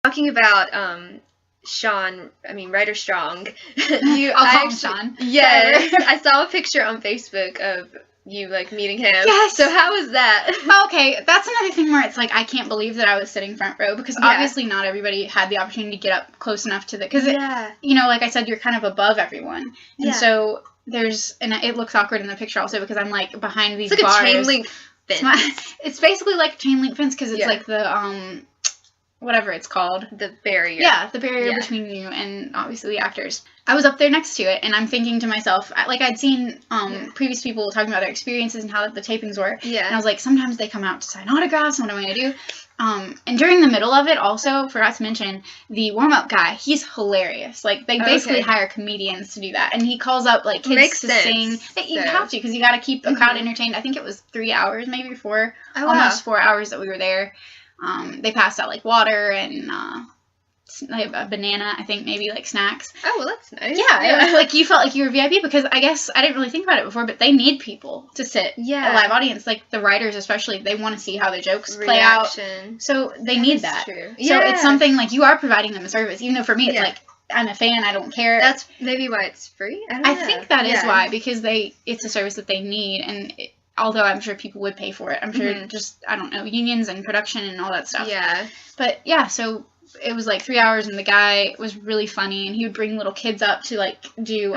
Talking about Ryder Strong. I'll call him Sean. Yes, I saw a picture on Facebook of you like meeting him. Yes. So how was that? Okay, that's another thing where it's like I can't believe that I was sitting front row because obviously not everybody had the opportunity to get up close enough to because like I said, you're kind of above everyone, and so it looks awkward in the picture also because I'm like behind these it's like bars. A chain link fence. It's basically like a chain link fence because it's like the whatever it's called. The barrier. Yeah, the barrier between you and obviously the actors. I was up there next to it, and I'm thinking to myself, like I'd seen previous people talking about their experiences and how the tapings were. Yeah. And I was like, sometimes they come out to sign autographs, and what am I going to do? And during the middle of it, also, forgot to mention, the warm-up guy, he's hilarious. Like, they basically hire comedians to do that. And he calls up, like, kids to sing. You have to, because you got to keep the crowd entertained. I think it was 3 hours, maybe 4. Almost 4 hours that we were there. They passed out, like, water and like a banana, I think, maybe, like, snacks. Oh, well, that's nice. Yeah. It was, like, you felt like you were VIP because I guess I didn't really think about it before, but they need people to sit. Yeah. A live audience. Like, the writers especially, they want to see how the jokes play out. So they need that. True. So it's something, like, you are providing them a service, even though for me it's like, I'm a fan, I don't care. That's maybe why it's free? I think that is why, because it's a service that they need, and although I'm sure people would pay for it. I'm sure just, I don't know, unions and production and all that stuff. Yeah. But, yeah, so it was, like, 3 hours, and the guy was really funny, and he would bring little kids up to, like, do,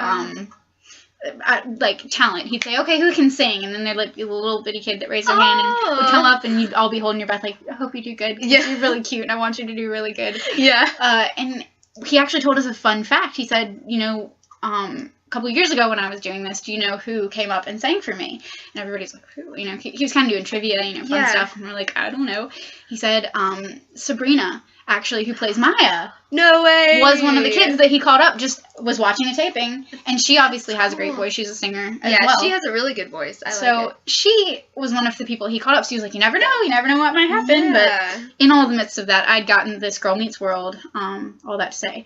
like, talent. He'd say, okay, who can sing? And then there'd, like, be a little bitty kid that raised their hand and would come up, and you'd all be holding your breath, like, I hope you do good. Yeah. You're really cute, and I want you to do really good. Yeah. And he actually told us a fun fact. He said, a couple of years ago when I was doing this, do you know who came up and sang for me? And everybody's like, who? He was kind of doing trivia, fun stuff. And we're like, I don't know. He said, Sabrina, actually, who plays Maya. No way! Was one of the kids that he called up, just was watching a taping. And she obviously has a great voice. She's a singer as well. She has a really good voice. I like it. She was one of the people he called up. So he was like, you never know what might happen. But in all the midst of that, I'd gotten this Girl Meets World, all that to say.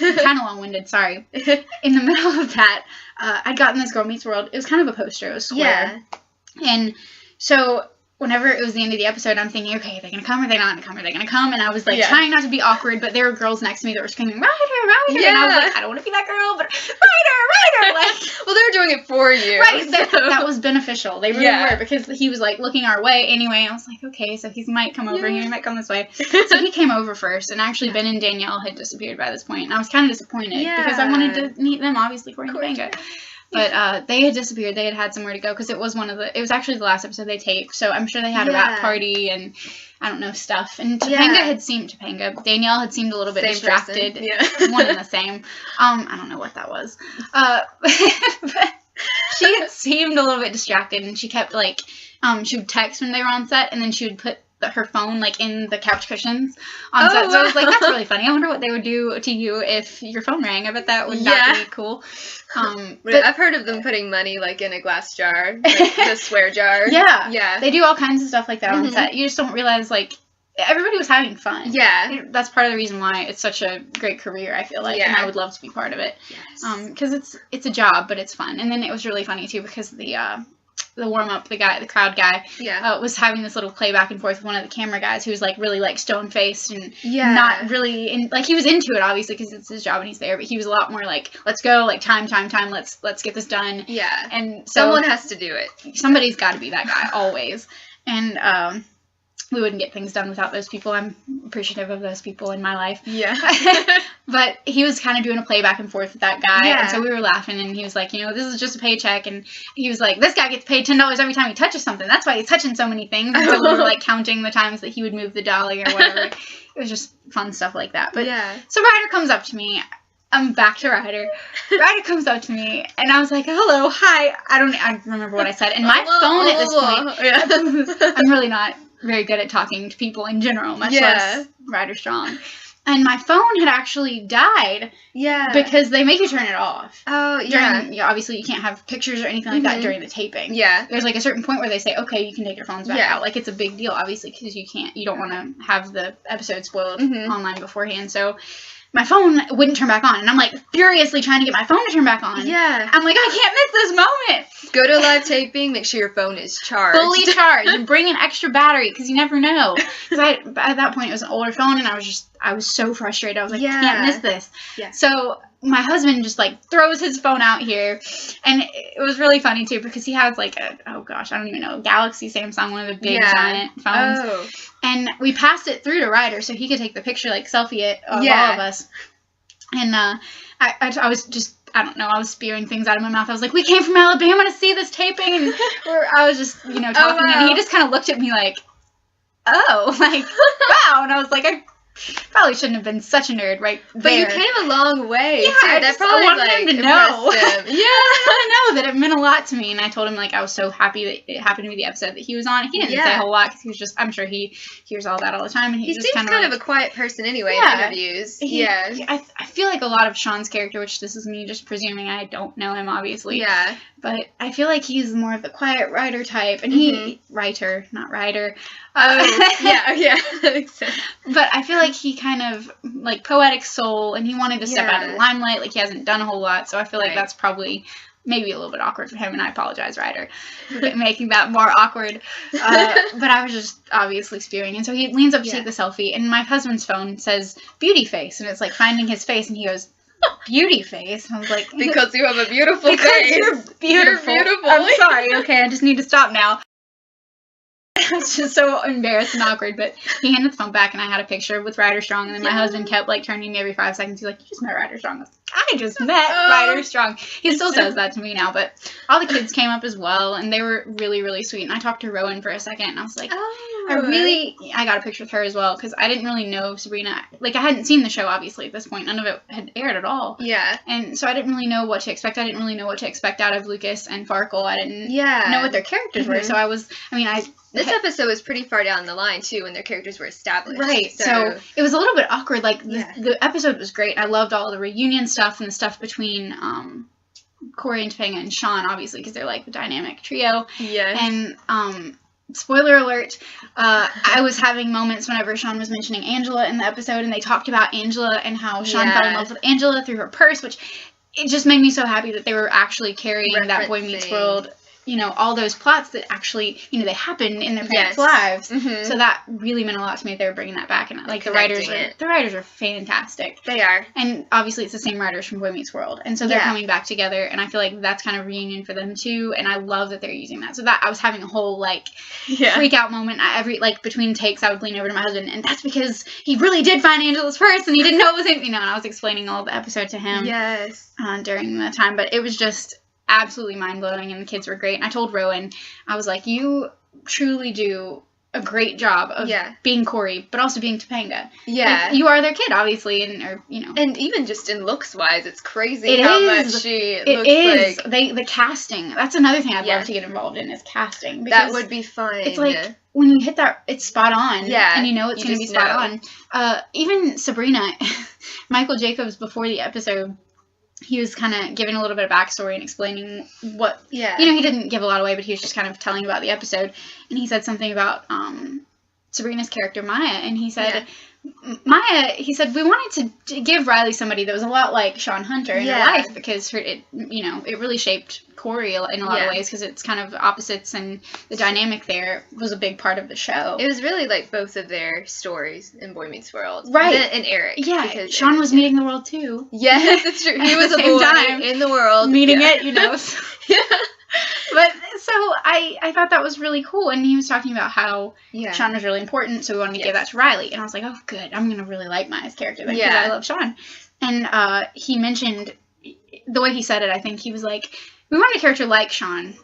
Kind of long-winded, sorry. In the middle of that, I'd gotten this Girl Meets World. It was kind of a poster. It was square. Yeah. And so whenever it was the end of the episode, I'm thinking, okay, are they going to come? Are they not going to come? Are they going to come? And I was, like, trying not to be awkward, but there were girls next to me that were screaming, Ryder! Yeah. And I was like, I don't want to be that girl, but Ryder! Like, well, they were doing it for you. Right. So. That was beneficial. They really were, because he was, like, looking our way anyway. I was like, okay, so he might come over here. He might come this way. So he came over first, and actually Ben and Danielle had disappeared by this point, and I was kind of disappointed because I wanted to meet them, obviously, for Topanga. But they had disappeared. They had somewhere to go because it was actually the last episode they taped. So I'm sure they had a rap party and I don't know, stuff. And Danielle had seemed a little bit distracted. One and the same. I don't know what that was. But she had seemed a little bit distracted, and she kept like she would text when they were on set, and then she would put her phone like in the couch cushions on set. So I was like, that's really funny. I wonder what they would do to you if your phone rang. I bet that would not be cool. But I've heard of them putting money like in a glass jar, like the swear jar. Yeah. They do all kinds of stuff like that on set. You just don't realize like everybody was having fun. Yeah. That's part of the reason why it's such a great career, I feel like, and I would love to be part of it. Yes. Because it's a job, but it's fun. And then it was really funny too because the warm-up, the crowd guy, was having this little play back and forth with one of the camera guys who was, like, really, like, stone-faced and not really, like, he was into it, obviously, because it's his job and he's there, but he was a lot more, like, let's go, like, time, let's get this done. Yeah. And so someone has to do it. Somebody's got to be that guy, always. And, we wouldn't get things done without those people. I'm appreciative of those people in my life. Yeah. But he was kind of doing a play back and forth with that guy. Yeah. And so we were laughing, and he was like, this is just a paycheck. And he was like, this guy gets paid $10 every time he touches something. That's why he's touching so many things. And so we were, like, counting the times that he would move the dolly or whatever. It was just fun stuff like that. But so Ryder comes up to me. I'm back to Ryder. Ryder comes up to me, and I was like, hello, hi. I don't remember what I said. And my phone at this point, I'm really not very good at talking to people in general, much less Ryder Strong. And my phone had actually died. Yeah. Because they make you turn it off. Oh, yeah. Obviously, you can't have pictures or anything like that during the taping. Yeah. There's, like, a certain point where they say, okay, you can take your phones back out. Like, it's a big deal, obviously, because you don't want to have the episode spoiled online beforehand. So my phone wouldn't turn back on. And I'm, like, furiously trying to get my phone to turn back on. Yeah. I'm like, I can't miss this moment. Go to a live taping. Make sure your phone is charged. Fully charged. And bring an extra battery because you never know. Because at that point, it was an older phone, and I I was so frustrated. I was like, I can't miss this. Yeah. So my husband just, like, throws his phone out here, and it was really funny, too, because he has, like, I don't even know, Galaxy Samsung, one of the big giant phones. Oh. And we passed it through to Ryder so he could take the picture, like, selfie it of all of us. And I was just, I don't know, I was spewing things out of my mouth. I was like, we came from Alabama to see this taping, and I was just, talking, and he just kind of looked at me like, oh, like, wow, and I was like, I probably shouldn't have been such a nerd right there. But you came a long way, too. That probably, I wanted him to know. Him. Yeah, I wanted to know that it meant a lot to me, and I told him, like, I was so happy that it happened to be the episode that he was on. He didn't say a whole lot, because he was just, I'm sure he hears all that all the time, and he just seems kind of a quiet person anyway in interviews. I feel like a lot of Sean's character, which this is me just presuming, I don't know him, obviously. Yeah. But I feel like he's more of the quiet writer type, and writer, not writer. Yeah, that makes sense. But I feel like he kind of, like, poetic soul, and he wanted to step out of the limelight, like, he hasn't done a whole lot, so I feel like that's probably maybe a little bit awkward for him, and I apologize, Ryder, for making that more awkward. But I was just obviously spewing, and so he leans up to take the selfie, and my husband's phone says beauty face, and it's like finding his face, and he goes, beauty face? I was like, because you have a beautiful face. You're beautiful. You're beautiful. I'm sorry, okay, I just need to stop now. I was just so embarrassed and awkward, but he handed the phone back, and I had a picture with Ryder Strong, and then my husband kept, like, turning to me every 5 seconds. He's like, you just met Ryder Strong. I just met Ryder Strong. He still says that to me now, but all the kids came up as well, and they were really, really sweet, and I talked to Rowan for a second, and I was like, I got a picture with her as well, because I didn't really know Sabrina. Like, I hadn't seen the show, obviously, at this point. None of it had aired at all. Yeah. And so I didn't really know what to expect. I didn't really know what to expect out of Lucas and Farkle. I didn't know what their characters were, so this episode was pretty far down the line, too, when their characters were established. Right, so it was a little bit awkward. Like, the episode was great. I loved all the reunion stuff and the stuff between Corey and Topanga and Sean, obviously, because they're, like, the dynamic trio. Yes. And, spoiler alert, I was having moments whenever Sean was mentioning Angela in the episode, and they talked about Angela and how Sean fell in love with Angela through her purse, which it just made me so happy that they were actually carrying that Boy Meets World, all those plots that actually, they happened in their parents' lives. Mm-hmm. So that really meant a lot to me. They were bringing that back, and like the writers are fantastic. They are, and obviously it's the same writers from Boy Meets World, and so they're coming back together, and I feel like that's kind of reunion for them too. And I love that they're using that. So that I was having a whole freak out moment. Between takes, I would lean over to my husband, and that's because he really did find Angela's purse, and he didn't know it was him. And I was explaining all the episode to him. Yes. During the time, but it was just absolutely mind-blowing, and the kids were great. And I told Rowan, I was like, you truly do a great job of being Corey, but also being Topanga. Yeah. Like, you are their kid, obviously, and And even just in looks-wise, it's crazy much she looks like. The casting. That's another thing I'd love to get involved in, is casting. That would be fun. It's like, when you hit that, it's spot on. Yeah. And it's going to be spot on. Even Sabrina, Michael Jacobs, before the episode, he was kind of giving a little bit of backstory and explaining what, he didn't give a lot away, but he was just kind of telling about the episode. And he said something about Sabrina's character, Maya. And he said, we wanted to give Riley somebody that was a lot like Sean Hunter in her life, because it really shaped Corey in a lot of ways, because it's kind of opposites, and the dynamic there was a big part of the show. It was really like both of their stories in Boy Meets World. Right. And Eric. Yeah, because Sean was meeting the world too. Yes, that's true. He was a boy in the world. Meeting it, Yeah. But so I thought that was really cool, and he was talking about how Sean was really important, so we wanted to give that to Riley, and I was like, oh, good, I'm gonna really like Maya's character then, because I love Sean. And he mentioned, the way he said it, I think he was like, we wanted a character like Sean,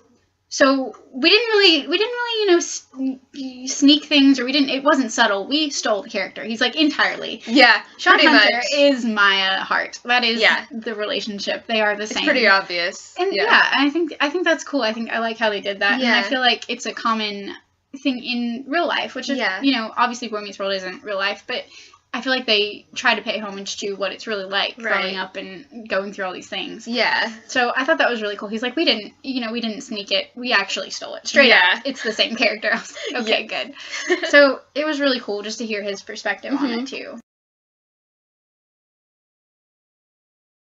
so we didn't really sneak things, or it wasn't subtle. We stole the character. He's like, entirely. Yeah, Sean Hunter is Maya Hart. That is the relationship. They are the same. It's pretty obvious. And I think that's cool. I like how they did that. And I feel like it's a common thing in real life, which is, obviously Boy Meets World isn't real life, but I feel like they try to pay homage to what it's really like growing up and going through all these things. Yeah. So I thought that was really cool. He's like, we didn't sneak it. We actually stole it. Straight up. It's the same character. I was like, okay, good. So it was really cool just to hear his perspective on it, too.